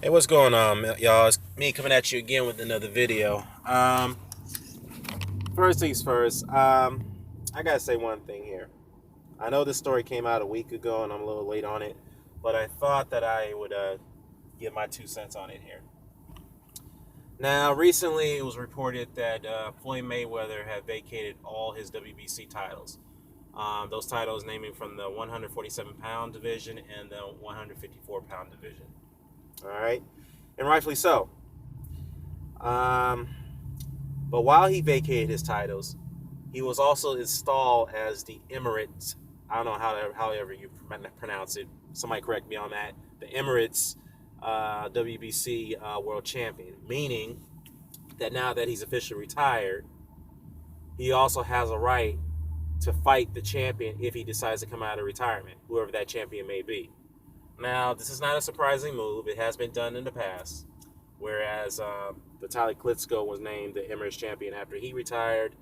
Hey, what's going on, y'all? It's me coming at you again with another video. First things first, I gotta say one thing here. I know this story came out a week ago and I'm a little late on it, but I thought that I would give my 2 cents on it here. Now, recently it was reported that Floyd Mayweather had vacated all his WBC titles. Those titles naming from the 147-pound division and the 154-pound division. All right, and rightfully so. Um, but while he vacated his titles, he was also installed as the Emeritus. I don't know however you pronounce it. Somebody correct me on that. The Emeritus WBC World Champion, meaning that now that he's officially retired, he also has a right to fight the champion if he decides to come out of retirement, whoever that champion may be. Now, this is not a surprising move. It has been done in the past, whereas Vitaly Klitschko was named the Emirates champion after he retired.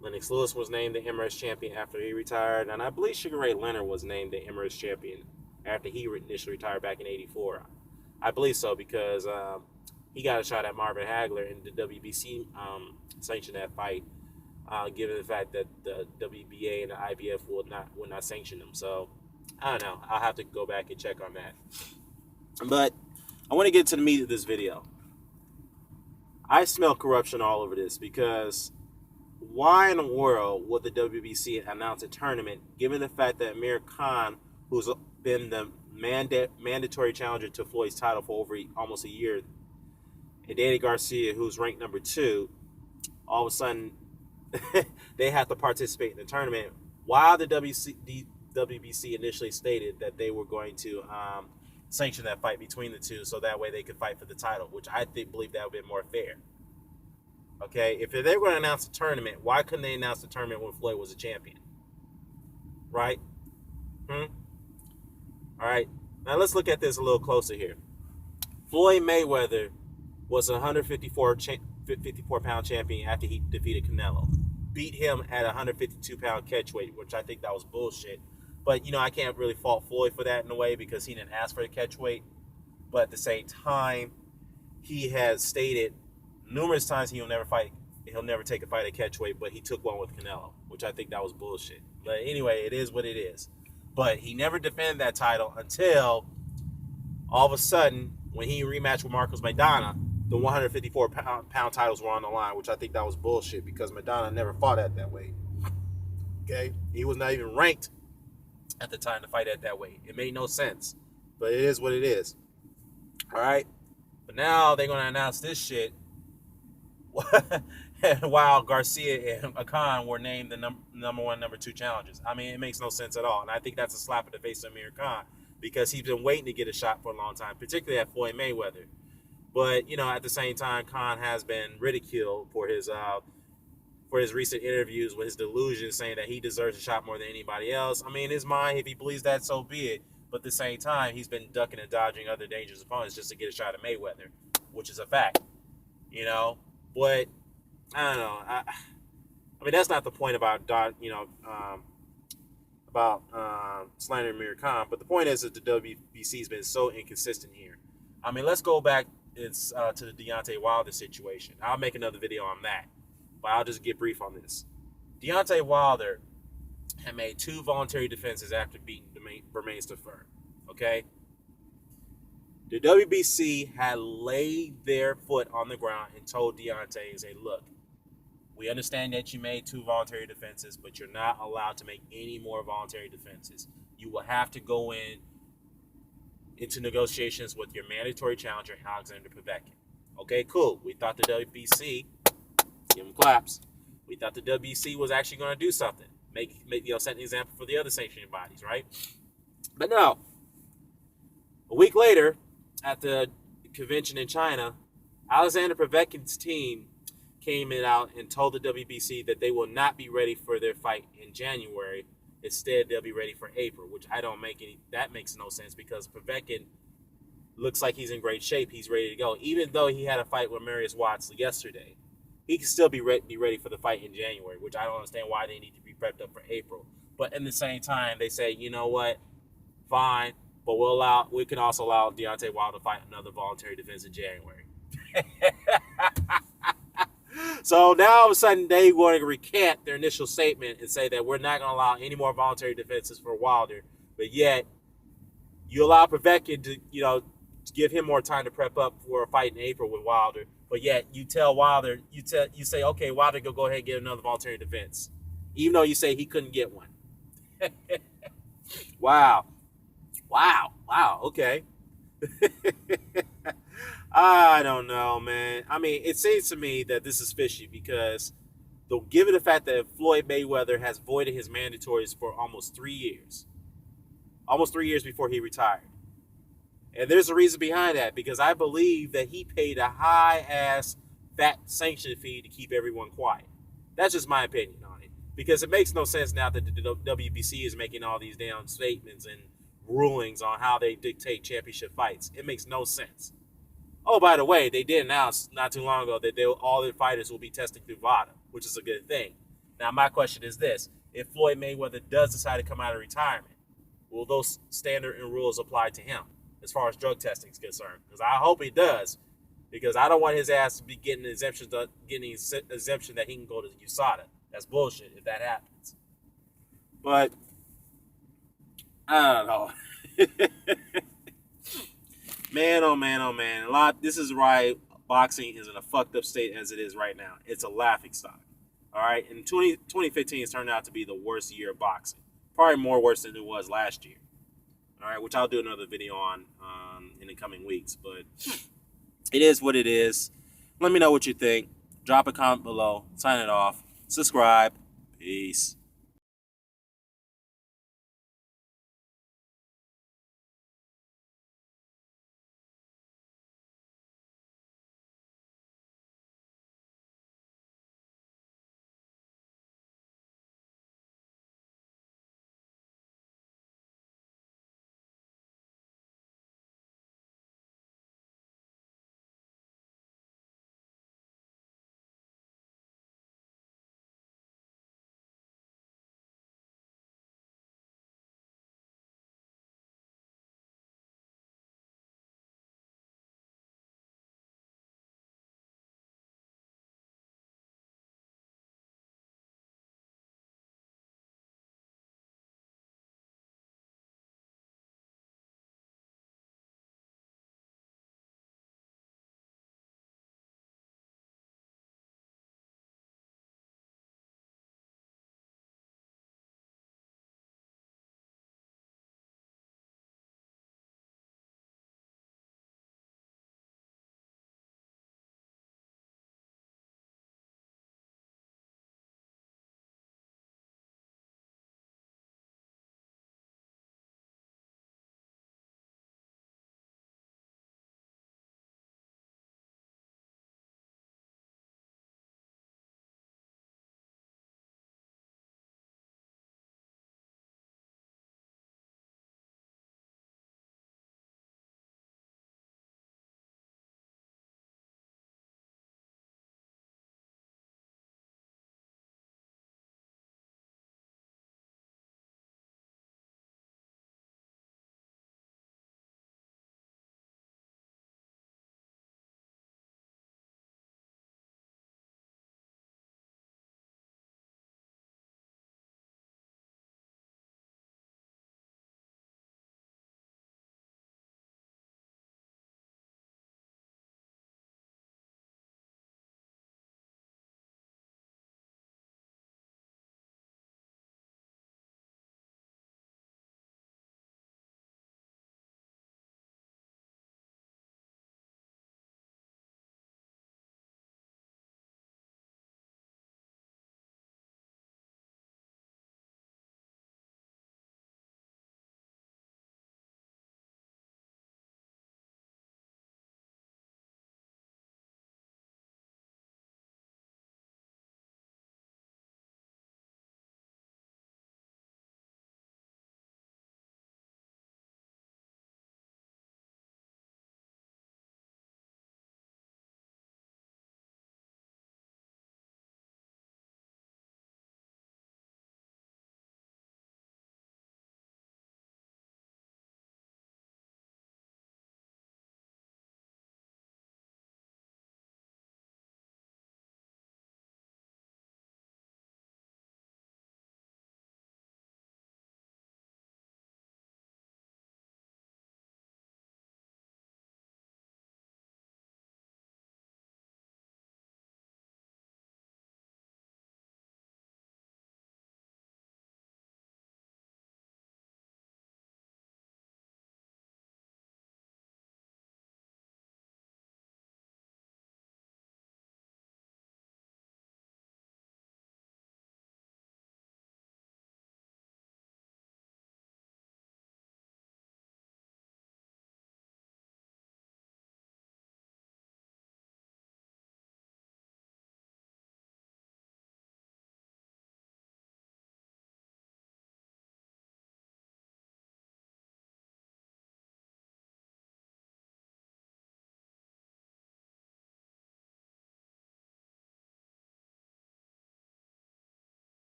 Lennox Lewis was named the Emirates champion after he retired. And I believe Sugar Ray Leonard was named the Emirates champion after he initially retired back in '84. I believe so because he got a shot at Marvin Hagler, and the WBC sanctioned that fight, given the fact that the WBA and the IBF would not sanction him. So I don't know. I'll have to go back and check on that. But I want to get to the meat of this video. I smell corruption all over this because why in the world would the WBC announce a tournament given the fact that Amir Khan, who's been the mandatory challenger to Floyd's title for over almost a year, and Danny Garcia, who's ranked number 2, all of a sudden they have to participate in the tournament while the WBC initially stated that they were going to sanction that fight between the two so that way they could fight for the title, which I believe that would be more fair. Okay, if they were going to announce a tournament, why couldn't they announce the tournament when Floyd was a champion? Right? All right. Now let's look at this a little closer here. Floyd Mayweather was a 154-pound champion after he defeated Canelo. Beat him at a 152-pound catchweight, which I think that was bullshit. But, I can't really fault Floyd for that in a way because he didn't ask for the catchweight. But at the same time, he has stated numerous times he'll never take a fight at catchweight, but he took one with Canelo, which I think that was bullshit. But anyway, it is what it is. But he never defended that title until all of a sudden, when he rematched with Marcos Maidana, the 154-pound titles were on the line, which I think that was bullshit because Maidana never fought at that weight. Okay? He was not even ranked at the time to fight at that weight. It made no sense. But it is what it is. All right? But now they're going to announce this shit while Garcia and Khan were named the number 1, number 2 challengers. I mean, it makes no sense at all. And I think that's a slap in the face of Amir Khan because he's been waiting to get a shot for a long time, particularly at Floyd Mayweather. But, at the same time, Khan has been ridiculed for his recent interviews with his delusions, saying that he deserves a shot more than anybody else. I mean, in his mind, if he believes that, so be it. But at the same time, he's been ducking and dodging other dangerous opponents just to get a shot at Mayweather, which is a fact. But I don't know. I mean, that's not the point about slandering Amir Khan. But the point is that the WBC has been so inconsistent here. I mean, let's go back to the Deontay Wilder situation. I'll make another video on that, but I'll just get brief on this. Deontay Wilder had made 2 voluntary defenses after beating Bermane Stiffer. Okay? The WBC had laid their foot on the ground and told Deontay and say, look, we understand that you made 2 voluntary defenses, but you're not allowed to make any more voluntary defenses. You will have to go into negotiations with your mandatory challenger, Alexander Povetkin. Okay, cool. We thought the WBC, give them claps. We thought the WBC was actually going to do something, set an example for the other sanctioning bodies, right? But no. A week later, at the convention in China, Alexander Povetkin's team came out and told the WBC that they will not be ready for their fight in January. Instead, they'll be ready for April, which that makes no sense because Povetkin looks like he's in great shape. He's ready to go. Even though he had a fight with Marius Watts yesterday, he can still be ready for the fight in January, which I don't understand why they need to be prepped up for April. But at the same time, they say, you know what? Fine. but we can also allow Deontay Wilder to fight another voluntary defense in January. So now all of a sudden they want to recant their initial statement and say that we're not going to allow any more voluntary defenses for Wilder, but yet you allow Povetkin to, to give him more time to prep up for a fight in April with Wilder, but yet you tell Wilder, you say, okay, Wilder, go ahead and get another voluntary defense, even though you say he couldn't get one. Wow, okay. I don't know, man. I mean, it seems to me that this is fishy because given the fact that Floyd Mayweather has voided his mandatories for almost 3 years before he retired. And there's a reason behind that, because I believe that he paid a high-ass fat sanction fee to keep everyone quiet. That's just my opinion on it, because it makes no sense now that the WBC is making all these damn statements and rulings on how they dictate championship fights. It makes no sense. Oh, by the way, they did announce not too long ago that all their fighters will be testing through VADA, which is a good thing. Now, my question is this. If Floyd Mayweather does decide to come out of retirement, will those standard and rules apply to him as far as drug testing is concerned? Because I hope he does, because I don't want his ass to be getting an exemption that he can go to USADA. That's bullshit if that happens. But I don't know. Man, oh man, oh man. This is why boxing is in a fucked up state as it is right now. It's a laughingstock. All right? And 2015 has turned out to be the worst year of boxing. Probably more worse than it was last year. All right? Which I'll do another video on in the coming weeks. But it is what it is. Let me know what you think. Drop a comment below. Sign it off. Subscribe. Peace.